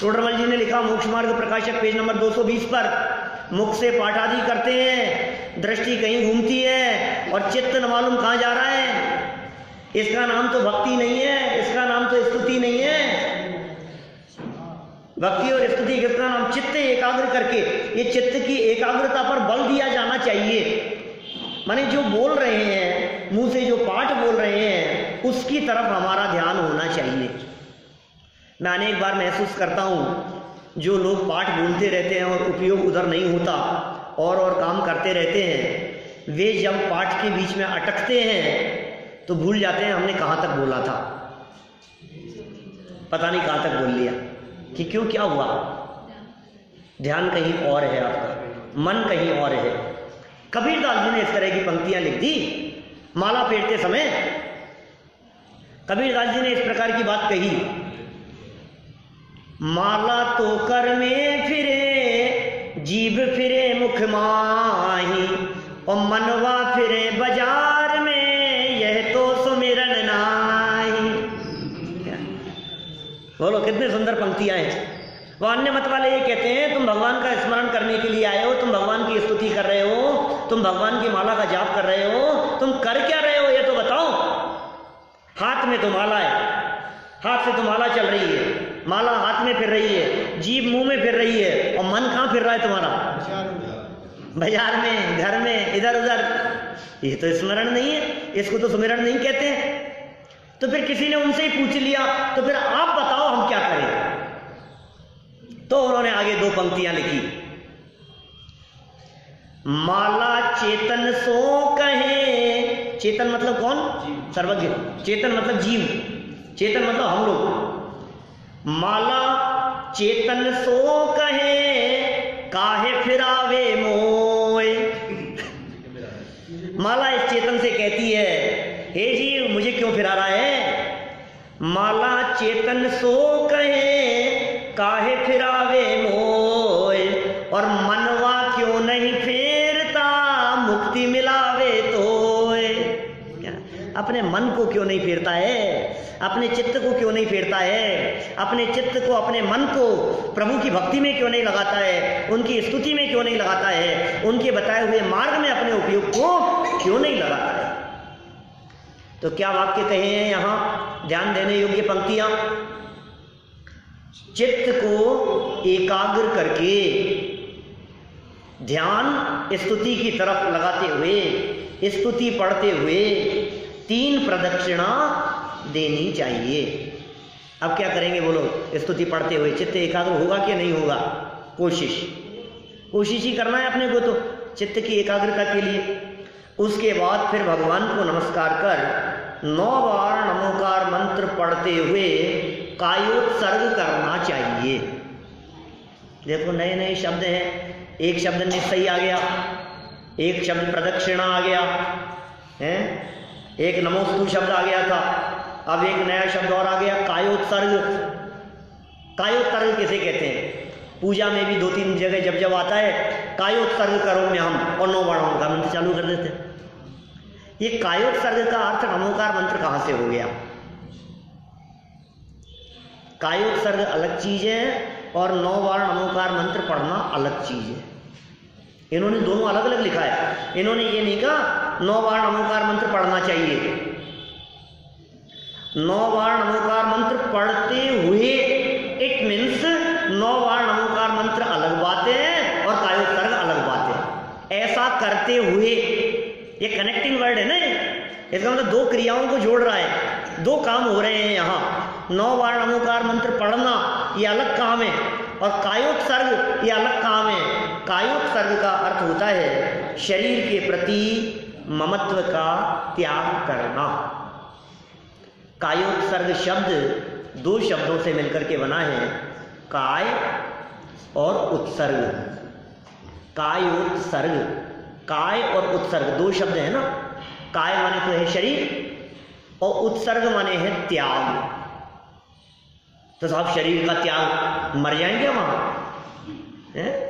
टोडरमल जी ने लिखा मोक्ष मार्ग प्रकाशक पेज नंबर 220 पर, मुख से पाठ आदि करते हैं, दृष्टि कहीं घूमती है और चित्त न मालूम कहाँ जा रहा है। इसका नाम तो भक्ति नहीं है, इसका नाम तो स्तुति नहीं है। भक्ति और स्तुति किसका नाम? चित्त एकाग्र करके। ये चित्त की एकाग्रता पर बल दिया जाना चाहिए। माने जो बोल रहे हैं, मुंह से जो पाठ बोल रहे हैं, उसकी तरफ हमारा ध्यान होना चाहिए। मैं अनेक बार महसूस करता हूं, जो लोग पाठ बोलते रहते हैं और उपयोग उधर नहीं होता और काम करते रहते हैं, वे जब पाठ के बीच में अटकते हैं तो भूल जाते हैं हमने कहाँ तक बोला था, पता नहीं कहाँ तक बोल लिया, कि क्यों, क्या हुआ। ध्यान कहीं और है, आपका मन कहीं और है। कबीरदास जी ने इस तरह की पंक्तियां लिख दी माला फेरते समय। कबीरदास जी ने इस प्रकार की बात कही माला तो कर में फिरे, जीभ फिरे मुख माही, और मनवा फिरे बाजार में, यह तो सुमिरन नाही। बोलो कितने सुंदर पंक्तियां हैं। वो अन्य मत वाले ये कहते हैं तुम भगवान का स्मरण करने के लिए आए हो, तुम भगवान की स्तुति कर रहे हो, तुम भगवान की माला का जाप कर रहे हो, तुम कर क्या रहे हो ये तो बताओ। हाथ में तो माला है, हाथ से तो माला चल रही है, माला हाथ में फिर रही है, जीभ मुंह में फिर रही है, और मन कहाँ फिर रहा है तुम्हारा? बाजार में, घर में, इधर उधर। ये तो स्मरण नहीं है, इसको तो सुमिरन नहीं कहते। तो फिर किसी ने उनसे ही पूछ लिया तो फिर आप बताओ हम क्या करें? तो उन्होंने आगे दो पंक्तियां लिखी। माला चेतन सो कहे, चेतन मतलब कौन? सर्वज्ञ। चेतन मतलब जीव, चेतन मतलब हम लोग। माला चेतन सो कहे, काहे फिरावे मोए। माला इस चेतन से कहती है, हे जीव मुझे क्यों फिरा रहा है? माला चेतन सो कहे, काहे फिरावे मोए, और मनवा क्यों नहीं फेरता, मुक्ति मिलावे तोए। अपने मन को क्यों नहीं फेरता है, अपने चित्त को क्यों नहीं फेरता है, अपने चित्त को, अपने मन को प्रभु की भक्ति में क्यों नहीं लगाता है, उनकी स्तुति में क्यों नहीं लगाता है, उनके बताए हुए मार्ग में अपने उपयोग को क्यों नहीं लगाता है। तो क्या वाक्य कहे हैं यहां, ध्यान देने योग्य पंक्तियां। चित्त को एकाग्र करके ध्यान स्तुति की तरफ लगाते हुए, स्तुति पढ़ते हुए 3 प्रदक्षिणा देनी चाहिए। अब क्या करेंगे बोलो? स्तुति पढ़ते हुए चित्त एकाग्र होगा कि नहीं होगा? कोशिश ही करना है अपने को तो चित्त की एकाग्रता के लिए। उसके बाद फिर भगवान को नमस्कार कर 9 बार नमोकार मंत्र पढ़ते हुए कायोत्सर्ग करना चाहिए। देखो नए नए शब्द हैं, एक शब्द निश्चय आ गया, एक शब्द प्रदक्षिणा आ गया है, एक नमोस्तु शब्द आ गया था, अब एक नया शब्द और आ गया कायोत्सर्ग। कायोत्सर्ग किसे कहते हैं? पूजा में भी 2-3 जगह जब जब आता है कायोत्सर्ग करो में हम, और 9 बार का मंत्र चालू कर देते हैं। ये कायोत्सर्ग का अर्थ नमोकार मंत्र कहां से हो गया? कायोत्सर्ग अलग चीज है और 9 बार नमोकार मंत्र पढ़ना अलग चीज है। इन्होंने दोनों अलग अलग लिखा है। इन्होंने ये नहीं कहा 9 बार नमोकार मंत्र पढ़ना चाहिए। 9 बार नमोकार मंत्र पढ़ते हुए, इट मीन्स 9 बार नमोकार मंत्र अलग बात है और कायोत्सर्ग अलग बात है। ऐसा करते हुए, ये कनेक्टिंग वर्ड है ना, इसका मतलब 2 क्रियाओं को जोड़ रहा है, 2 काम हो रहे हैं यहाँ। 9 बार नमोकार मंत्र पढ़ना ये अलग काम है और कायोत्सर्ग ये अलग काम है। कायोत्सर्ग का अर्थ होता है शरीर के प्रति ममत्व का त्याग करना। कायोत्सर्ग शब्द 2 शब्दों से मिलकर के बना है, काय और उत्सर्ग। कायोत्सर्ग, काय और उत्सर्ग 2 शब्द है ना। काय माने तो है शरीर और उत्सर्ग माने है त्याग। तो साहब शरीर का त्याग, मर जाएंगे वहां?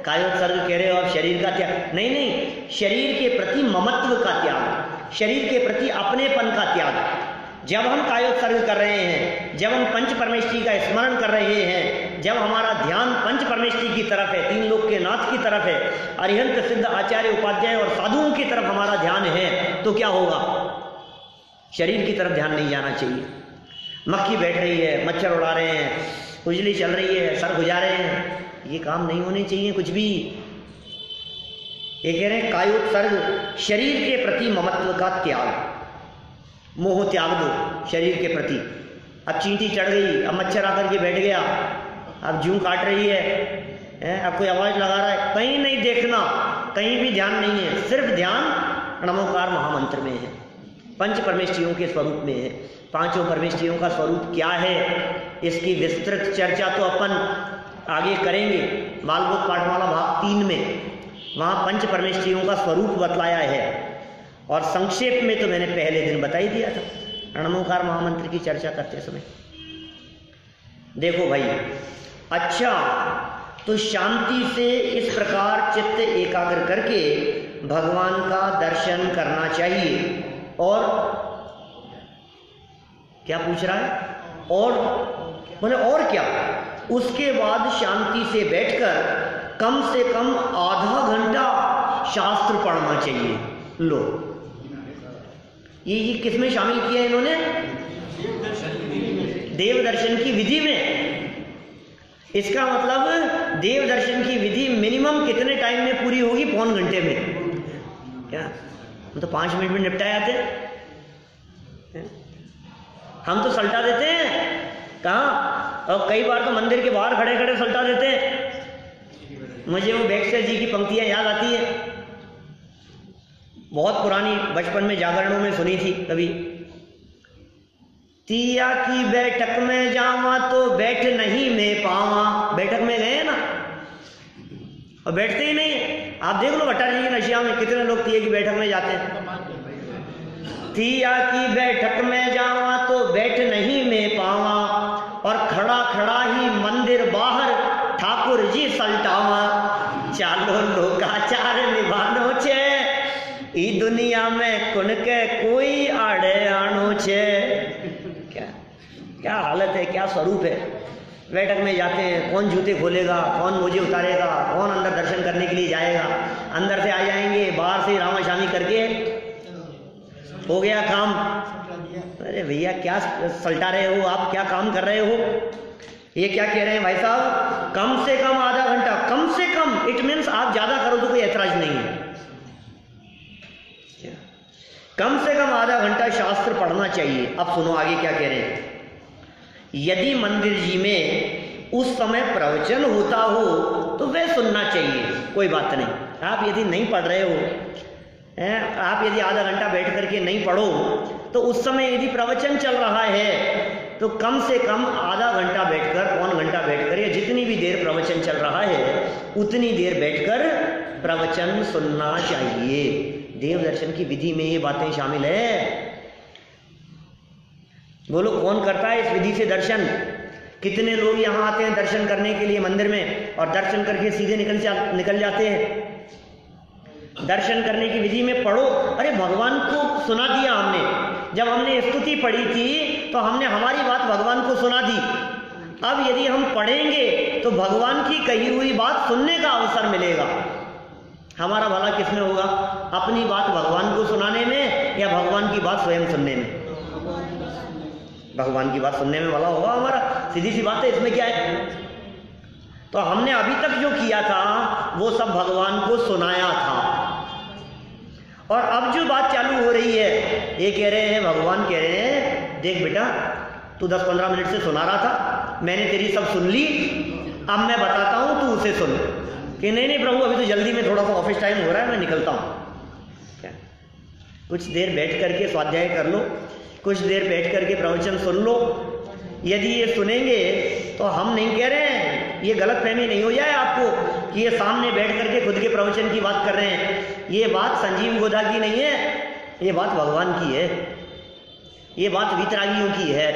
कायोत्सर्ग कह रहे हो आप शरीर का त्याग? नहीं नहीं, शरीर के प्रति ममत्व का त्याग, शरीर के प्रति अपनेपन का त्याग। जब हम कायोत्सर्ग कर रहे हैं, जब हम पंच परमेष्ठी का स्मरण कर रहे हैं, जब हमारा ध्यान पंच परमेष्ठी की तरफ है, 3 लोक के नाथ की तरफ है, अरिहंत सिद्ध आचार्य उपाध्याय और साधुओं की तरफ हमारा ध्यान है, तो क्या होगा? शरीर की तरफ ध्यान नहीं जाना चाहिए। मक्खी बैठ रही है, मच्छर उड़ा रहे हैं, खुजली चल रही है, सर खुजा रहे हैं, ये काम नहीं होने चाहिए कुछ भी। ये कह रहे हैं कायोत्सर्ग शरीर के प्रति ममत्व का त्याग, मोह त्याग दो शरीर के प्रति। अब चींटी चढ़ गई, अब मच्छर आकर के बैठ गया, अब जूं काट रही है, अब कोई आवाज लगा रहा है, कहीं नहीं देखना, कहीं भी ध्यान नहीं है, सिर्फ ध्यान नमोकार महामंत्र में है, पंच परमेष्ठियों के स्वरूप में है। 5 परमेष्ठियों का स्वरूप क्या है, इसकी विस्तृत चर्चा तो अपन आगे करेंगे बालबोध पाठमाला भाग 3 में। वहाँ पंच परमेष्ठियों का स्वरूप बतलाया है और संक्षेप में तो मैंने पहले दिन बता ही दिया था नमोकार महामंत्र की चर्चा करते समय। देखो भाई, अच्छा, तो शांति से इस प्रकार चित्त एकाग्र करके भगवान का दर्शन करना चाहिए। और क्या पूछ रहा है? और बोले और क्या? उसके बाद शांति से बैठकर कम से कम आधा घंटा शास्त्र पढ़ना चाहिए। लो, ये किस में शामिल किया इन्होंने? देव दर्शन की विधि में। इसका मतलब देव दर्शन की विधि मिनिमम कितने टाइम में पूरी होगी? पौन घंटे में। क्या हम तो 5 मिनट में निपटा जाते हैं, हम तो सल्टा देते हैं कहाँ, और कई बार तो मंदिर के बाहर खड़े खड़े सल्टा देते हैं। मुझे वो बेगसर जी की पंक्तियां याद आती है, बहुत पुरानी, बचपन में जागरणों में सुनी थी कभी। तिया की बैठक में जावा तो बैठ नहीं में पावा। बैठक में गए ना और बैठते ही नहीं है। आप देख लो भट्टाचार्य की नशिया में कितने लोग तिया की बैठक में जाते हैं। तिया की बैठक में जावा तो बैठ नहीं में पावा, और खड़ा खड़ा ही मंदिर बाहर ठाकुर जी सल्टावा। चालो लोकाचार निभानो छे, ई दुनिया में कुन के कोई आड़े आनो छे। क्या हालत है, क्या स्वरूप है। बैठक में जाते हैं, कौन जूते खोलेगा, कौन मोजे उतारेगा, कौन अंदर दर्शन करने के लिए जाएगा। अंदर से आ जाएंगे, बाहर से रामाशामी करके हो गया काम। अरे भैया क्या सल्टा रहे हो आप, क्या काम कर रहे हो? ये क्या कह रहे हैं भाई साहब? कम से कम आधा घंटा, कम से कम। इट मीन्स आप ज्यादा करो तो कोई ऐतराज नहीं है। कम से कम आधा घंटा शास्त्र पढ़ना चाहिए। अब सुनो आगे क्या कह रहे हैं। यदि मंदिर जी में उस समय प्रवचन होता हो तो वह सुनना चाहिए, कोई बात नहीं। आप यदि नहीं पढ़ रहे हो, आप यदि आधा घंटा बैठ करके नहीं पढ़ो, तो उस समय यदि प्रवचन चल रहा है तो कम से कम आधा घंटा बैठकर, पौन घंटा बैठकर, या जितनी भी देर प्रवचन चल रहा है उतनी देर बैठकर प्रवचन सुनना चाहिए। देव दर्शन की विधि में ये बातें शामिल है। बोलो कौन करता है इस विधि से दर्शन? कितने लोग यहाँ आते हैं दर्शन करने के लिए मंदिर में, और दर्शन करके सीधे निकल जाते हैं। दर्शन करने की विधि में पढ़ो। अरे भगवान को सुना दिया हमने, जब हमने स्तुति पढ़ी थी तो हमने हमारी बात भगवान को सुना दी। अब यदि हम पढ़ेंगे तो भगवान की कही हुई बात सुनने का अवसर मिलेगा। हमारा भला किसमें होगा? अपनी बात भगवान को सुनाने में या भगवान की बात स्वयं सुनने में? भगवान की बात सुनने में भला होगा हमारा। सीधी सी बात है, इसमें क्या है? तो हमने अभी तक जो किया था वो सब भगवान को सुनाया था, और अब जो बात चालू हो रही है, ये कह रहे हैं, भगवान कह रहे हैं, देख बेटा तू 10-15 मिनट से सुना रहा था, मैंने तेरी सब सुन ली, अब मैं बताता हूं, तू उसे सुन। कि नहीं नहीं प्रभु, अभी तो जल्दी में, थोड़ा सा ऑफिस टाइम हो रहा है, मैं निकलता हूं। क्या? कुछ देर बैठ करके स्वाध्याय कर लो, कुछ देर बैठ करके प्रवचन सुन लो। यदि ये सुनेंगे तो हम नहीं कह रहे हैं, ये गलत फहमी नहीं हो जाए आपको कि ये सामने बैठ करके खुद के प्रवचन की बात कर रहे हैं। ये बात संजीव गोधा की नहीं है, ये बात भगवान की है, ये बात वितरागियों की है,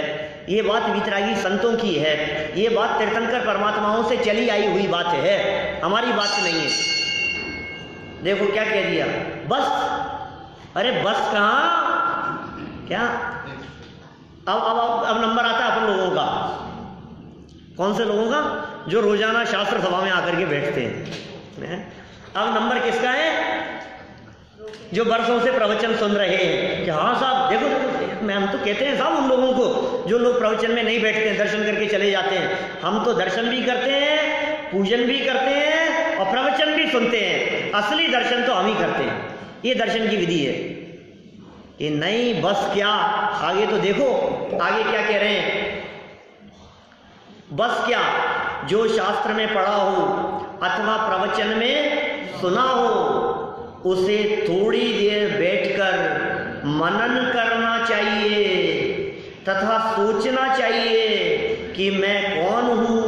ये बात वितरागी संतों की है, ये बात तीर्थंकर परमात्माओं से चली आई हुई बात है, हमारी बात नहीं है। देखो क्या कह दिया, बस। अरे बस कहाँ, क्या अब नंबर आता है अपन लोगों का। कौन से लोगों का? जो रोजाना शास्त्र सभा में आकर के बैठते हैं। अब नंबर किसका है? जो वर्षों से प्रवचन सुन रहे हैं कि हाँ साहब देखो, मैं हम तो कहते हैं साहब उन लोगों को जो लोग प्रवचन में नहीं बैठते हैं, दर्शन करके चले जाते हैं। हम तो दर्शन भी करते हैं, पूजन भी करते हैं और प्रवचन भी सुनते हैं। असली दर्शन तो हम ही करते हैं। ये दर्शन की विधि है। ये नहीं बस क्या, आगे तो देखो आगे क्या कह रहे हैं। बस क्या, जो शास्त्र में पढ़ा हो अथवा प्रवचन में सुना हो उसे थोड़ी देर बैठकर मनन करना चाहिए तथा सोचना चाहिए कि मैं कौन हूं,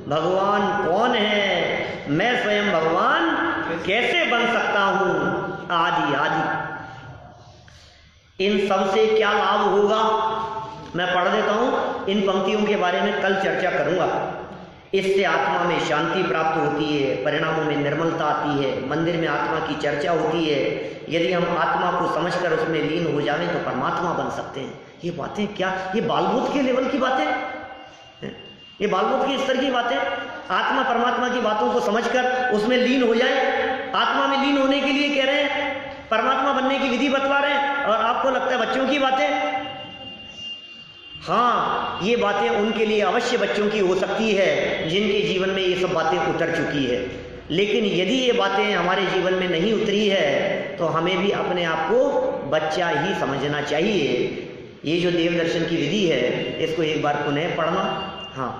भगवान कौन है, मैं स्वयं भगवान कैसे बन सकता हूं, आदि आदि। इन सब से क्या लाभ होगा मैं पढ़ देता हूं। इन पंक्तियों के बारे में कल चर्चा करूंगा। इससे आत्मा में शांति प्राप्त होती है, परिणामों में निर्मलता आती है, मंदिर में आत्मा की चर्चा होती है। यदि हम आत्मा को समझकर उसमें लीन हो जाएं तो परमात्मा बन सकते हैं। ये बातें क्या, ये बालबोध के लेवल की बातें, ये बालबोध के स्तर की बातें। आत्मा परमात्मा की बातों को समझकर उसमें लीन हो जाए, आत्मा में लीन होने के लिए कह रहे हैं, परमात्मा बनने की विधि बतला रहे हैं, और आपको लगता है बच्चों की बातें। हाँ, ये बातें उनके लिए अवश्य बच्चों की हो सकती है जिनके जीवन में ये सब बातें उतर चुकी है। लेकिन यदि ये बातें हमारे जीवन में नहीं उतरी है तो हमें भी अपने आप को बच्चा ही समझना चाहिए। ये जो देव दर्शन की विधि है इसको एक बार पुनः पढ़ना। हाँ,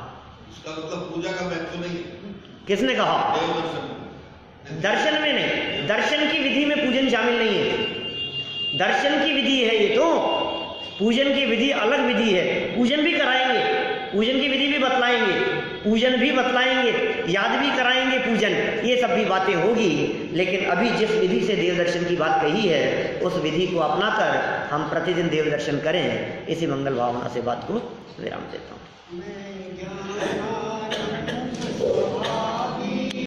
इसका मतलब पूजा का महत्व नहीं है। किसने कहा? देव दर्शन दर्शन में नहीं, दर्शन की विधि में पूजन शामिल नहीं है। दर्शन की विधि है ये, तो पूजन की विधि अलग विधि है। पूजन भी कराएंगे, पूजन की विधि भी बतलाएंगे, पूजन भी बतलाएंगे, याद भी कराएंगे पूजन, ये सब भी बातें होगी। लेकिन अभी जिस विधि से देव दर्शन की बात कही है उस विधि को अपनाकर हम प्रतिदिन देव दर्शन करें, इसी मंगल भावना से बात को विराम देता हूँ।